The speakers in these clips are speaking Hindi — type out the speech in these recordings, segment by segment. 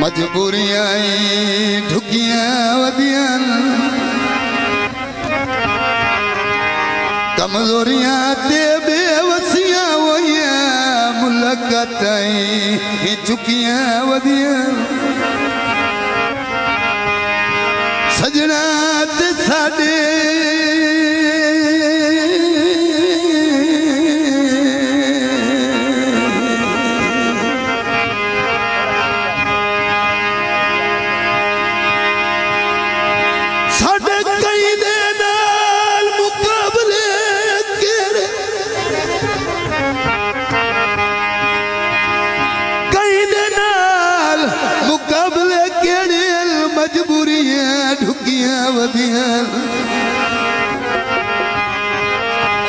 मजबूरियां ढुकियां वदियां कमजोरियां ते बेवसियां वहियां मुलाकातां चुकियां वदियां सजना ते साडे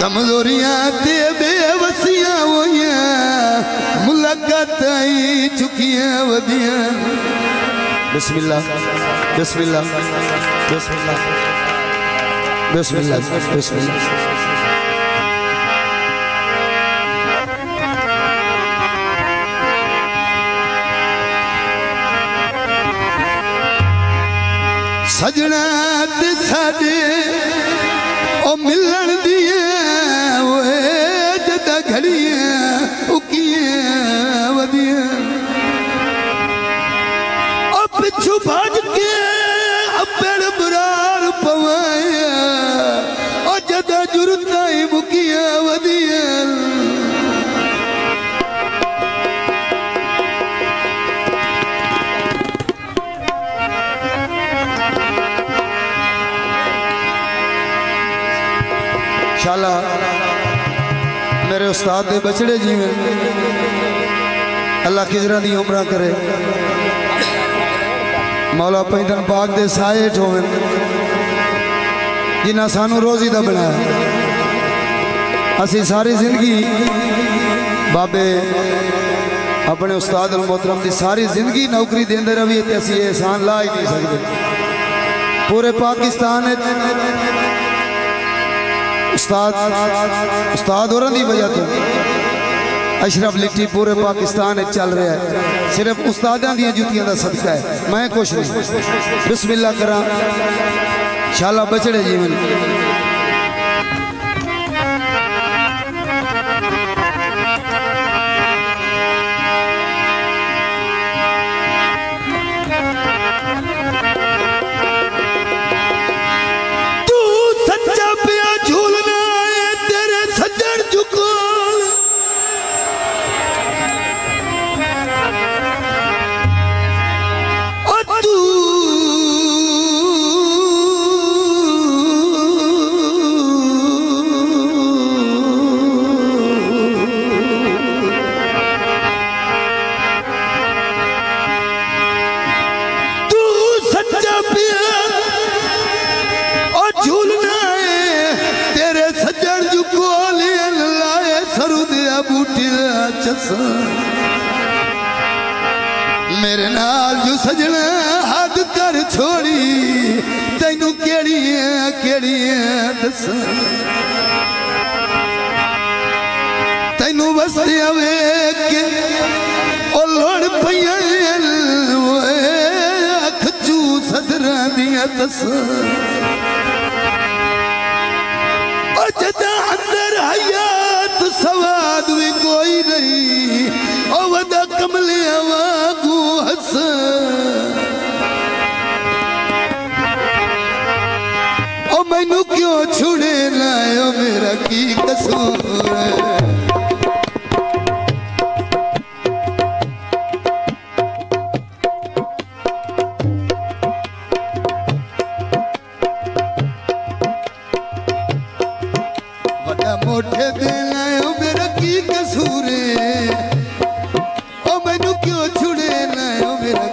कमजोरियां ते बेवसियां होइयां मुलाकातां चुकियां वदियां बिस्मिल्लाह बिस्मिल्लाह बिस्मिल्लाह बिस्मिल्लाह बिस्मिल्लाह सजना ते साडे ओ मिलन दिए ओए जदा घड़ियां उकियां वदियां ओ पिछू भज के अपड़ बुरार पवाया ओ जदा जुरतां मुकियां वदियां मेरे उस्ताद दे बछड़े जीवन अल्लाह खिजरा दी उमरा करे मौला पैदन पाक दे साए ठोवन जिन्हें सानू रोजी दा बनाया असी सारी जिंदगी बाबे अपने उस्ताद अल मोहतरम की सारी जिंदगी नौकरी देंदे रही ते असी एहसान ला ही नहीं सकते पूरे पाकिस्तान उस्ताद और दी वजह तो अशरफ लिट्टी पूरे पाकिस्तान चल रहा है सिर्फ उस्तादां दी जुतियां दा सदका है मैं कुछ नहीं बिस्मिल्लाह करा शाला बछड़े जीवन मेरे नाल जो सजना हद कर छोड़ी तैनू केड़ियां दसां तैनू वसदियां वेख के ओ लोड़ पईयां अख चू सदरां दियां दसां ओ जदा अंदर हयात सवाद भी कोई नहीं ओ वदा कमलिया वागू हस ओ मैनू क्यों छुड़े लायो मेरा की कसूर वदा मोटे दे लायो मेरा की कसूर ओ मैनू क्यों छुड़े लायो मेरा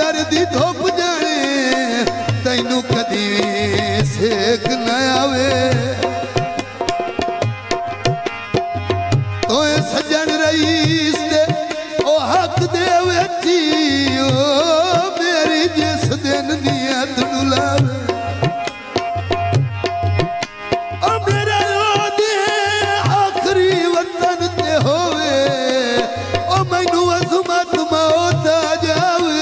घर दी धुप जाने तैनू कदी सेक न आवे तो सजन रईस दे ओ हक दे वेची ओ मेरी जिस दिन नीयत डुलावे ओ मेरा रोदे आखरी वतन ते होवे ओ मैनू अजमत मौत आ जावे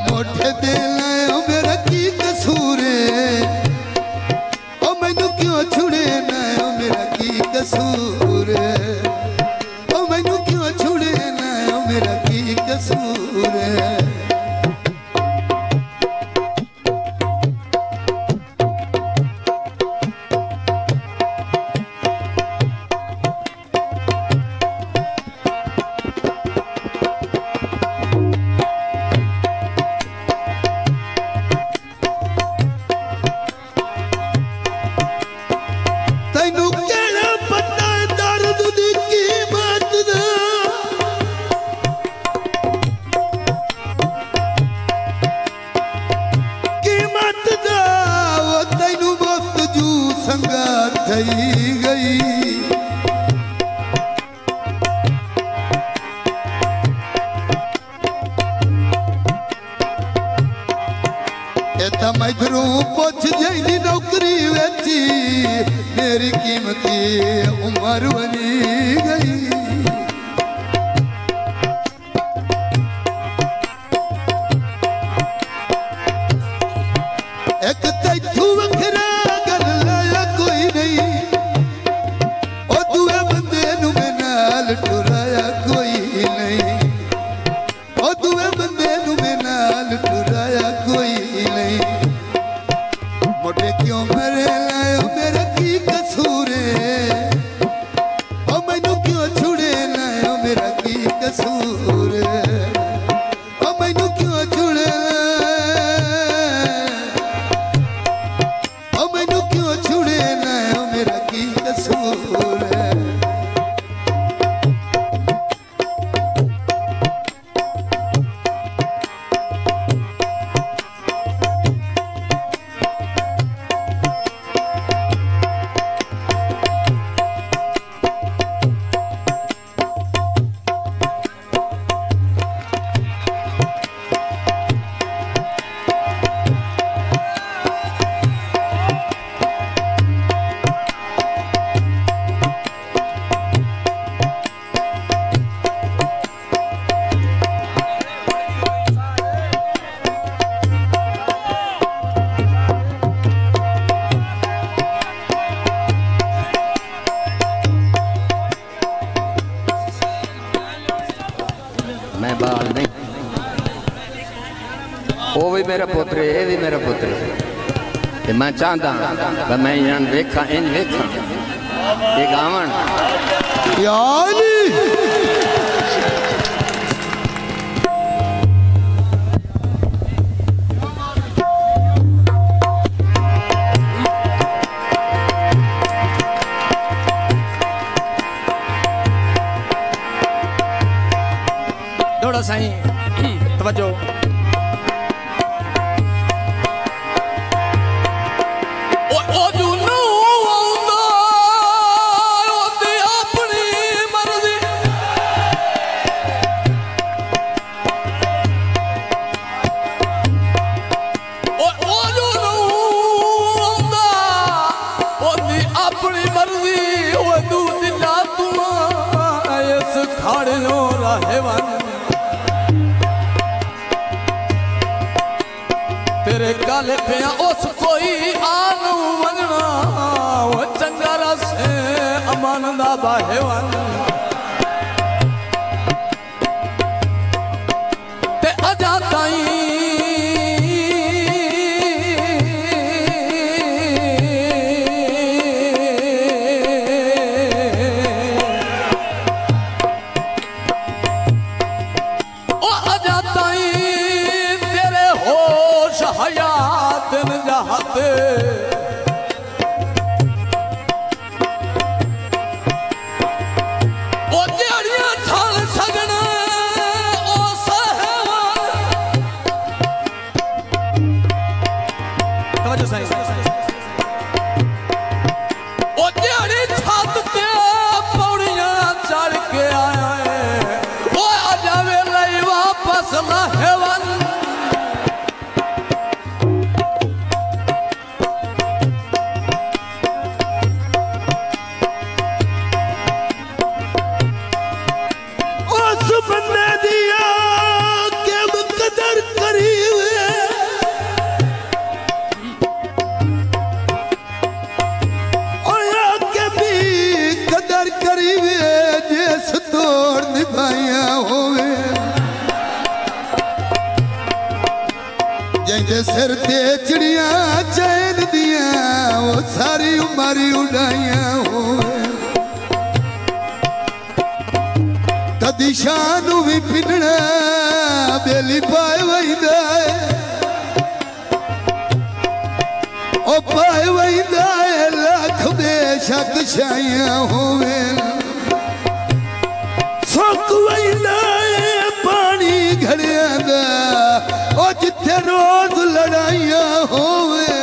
मोटे दिल मेरा की कसूर ओ मैनू क्यों छुड़े ना ओ मेरा की कसूर ओ मैनू क्यों छुड़े ना ओ मेरा की कसूर तैनू कहना पता दर्द दी कीमत दा वो तैनू मुफ्त जू संगा थई गई इधरों पुछ जाइनी नौकरी वेची मेरी कीमती उम्र बनी गई एक तैथू वखरा गल लाया कोई नहीं ओ दूए बंदे नू मैं नाल टुराया कोई नहीं ओ दूए बंदे नू मैं नाल टुराया कोई नहीं मोटे क्यों मरे लायो मेरा की कसूर ओ मैनू क्यों छुड़े लायो मेरा की कसूर ओ मैनू क्यों छुड़े ओ मैनू क्यों छुड़े लायो मेरा की कसूर मैं बाल नहीं वो भी मेरा पुत्र है ये भी मेरा पुत्र है ते मैं चाहता मैं इन वेखा इन वेखा ये गावन यानी थोड़ा साईं तवज्जो तेरे काले पे उस कोई आनू वजना वो चंगारा से अमान दा बाहेवन ते अजा ताई मारी उड़ाइया होवे कदी शानू भी पिनना बेली पाए वहीदा है ओ पाए वहीदा है लाख बेशक छाइया होवे सुख वहीदा है पानी घड़िया दा ओ जिथे रोज लड़ाइया होवे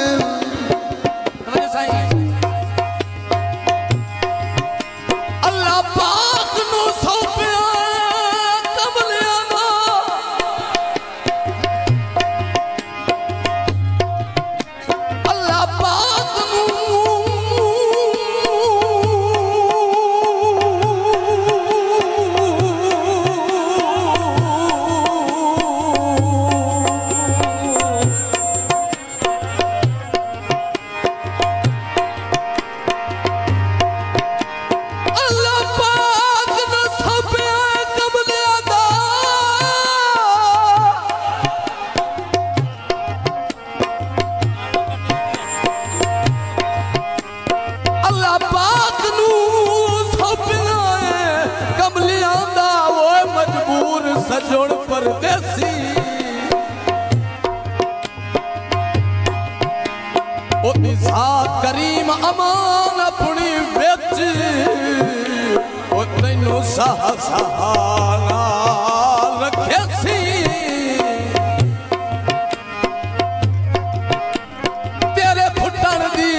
सजोड़ परदेसी ओ इज़ात करीम अमान अपनी बेच ओ तैनू सहा सहाना रखे सी तेरे फुटन दी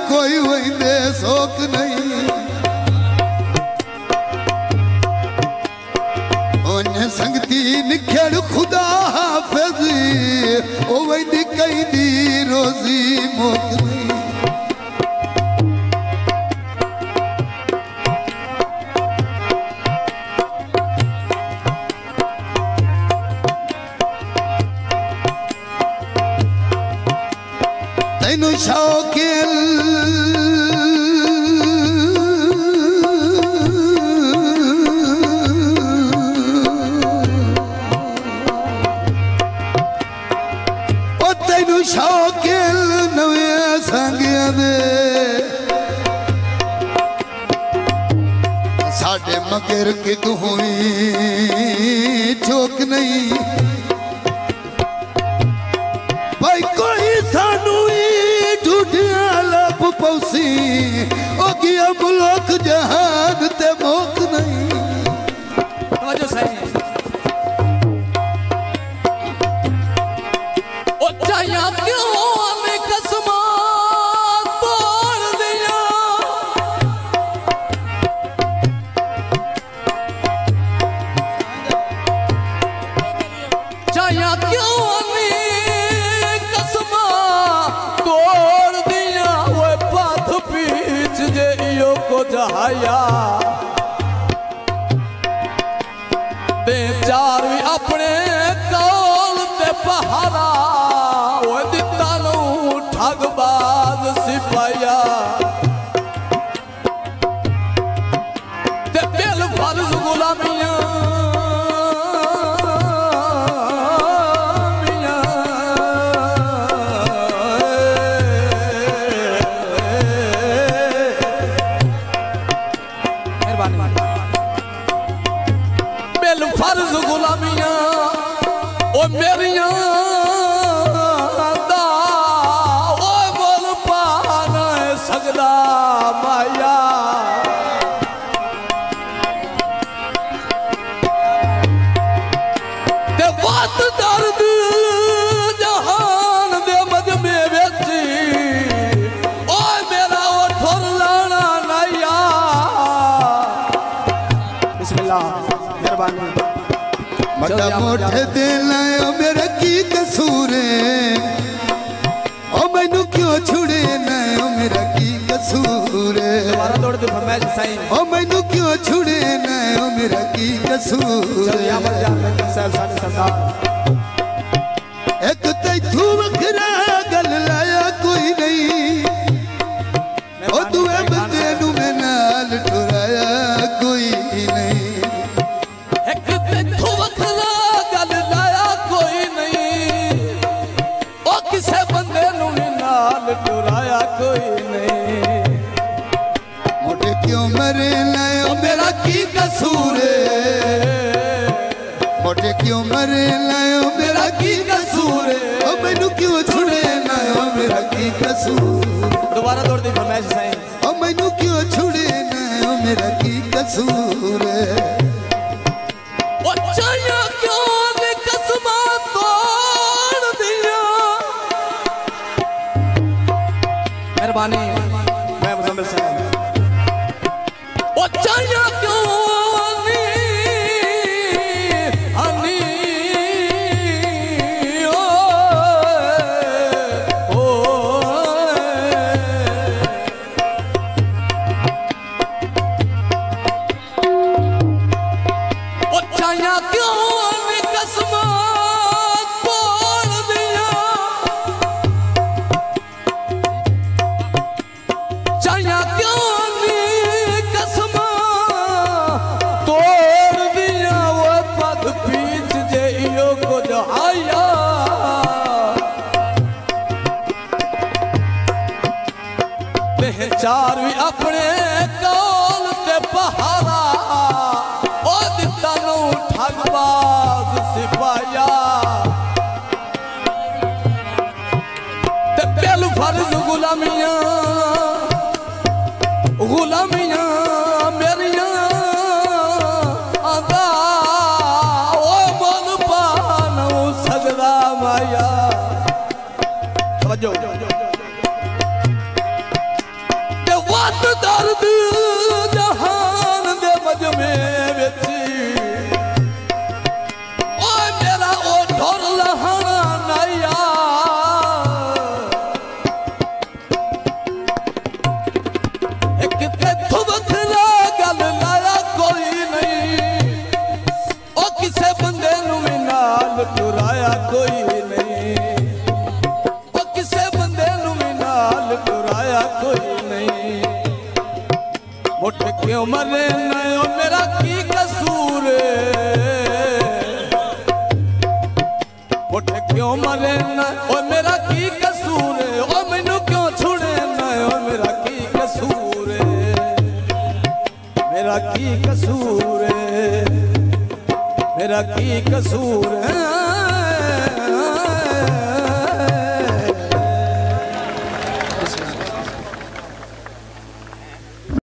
कोई वहींदे शौक नहीं ओने संगती निखड़ खुदा हाफिज ओ वही कई दी रोजी मौत नहीं तैनू शौकिल शौकिल नवे संगिया दे साडे मगर की दुई चौक नहीं भाई कोई सानू झूठिया लब पौसी ओ गया मुल्क जहान ते मौत नहीं बेचार भी अपने कौल ते पहाड़ा वो दिता नू ठगबाज सिपाया ते दिल फर्ज गुलामियां फर्ज गुलामियां वत दर्द जहान दे मजमे बेची ओ मेरा ओ ठुर लाना नैया बिस्मिल्लाह मेहरबानी मटा मोटे दे लायो मेरा की कसूर है ओ मैनू क्यों छुड़े ना ओ मेरा की कसूर है दोबारा दौड़ दे फरमाइश साईं ओ मैनू क्यों छुड़े ना ओ मेरा की कसूर चल या मर जा साहब साडे सरदार एक तैथू वखरा गल लाया कोई नहीं ओ दुए बंदे नू मैं नाल टुराया कोई नहीं एक तैथू वखरा गल लाया कोई नहीं ओ किसे बंदे नू नाल टुराया कोई नहीं मोटे क्यों मरे ना ओ मेरा की कसूर है मोटे क्यों मरे ना ओ मेरा की कसूर है ओ मैनू क्यों छुड़े ना ओ मेरा की कसूर दोबारा दौड़ दी फरमाइश साईं ओ मैनू क्यों छुड़े ना ओ मेरा की कसूर है ओ चाया क्यों ने कसमा तोड़ दिया मेहरबानी मैं मुजम्मिल साहब ओ चाया क्यों चार भी अपने कौल ते पहारा ओ दिता नू ठगबाज सिपाया ते पहल फर्ज गुलामियां गुलामियां मेरियां आंदा ओ मन पानू सजदा माया समझो वत दर्द जहान दे मजमे बेची ओ मेरा ओ ठुर लहाना नैया एक तैथू वखरा गल लाया कोई नहीं ओ किसे बंदे नू नाल टुराया कोई नहीं ओ किसे बंदे नू नाल टुराया कोई नहीं मुठ क्यों मरे ना ओ मेरा की कसूर मुठ क्यों मरे ना ओ मेरा की कसूर ओ मैनू क्यों छुड़े ना ओ मेरा की कसूर मेरा की कसूर मेरा की कसूर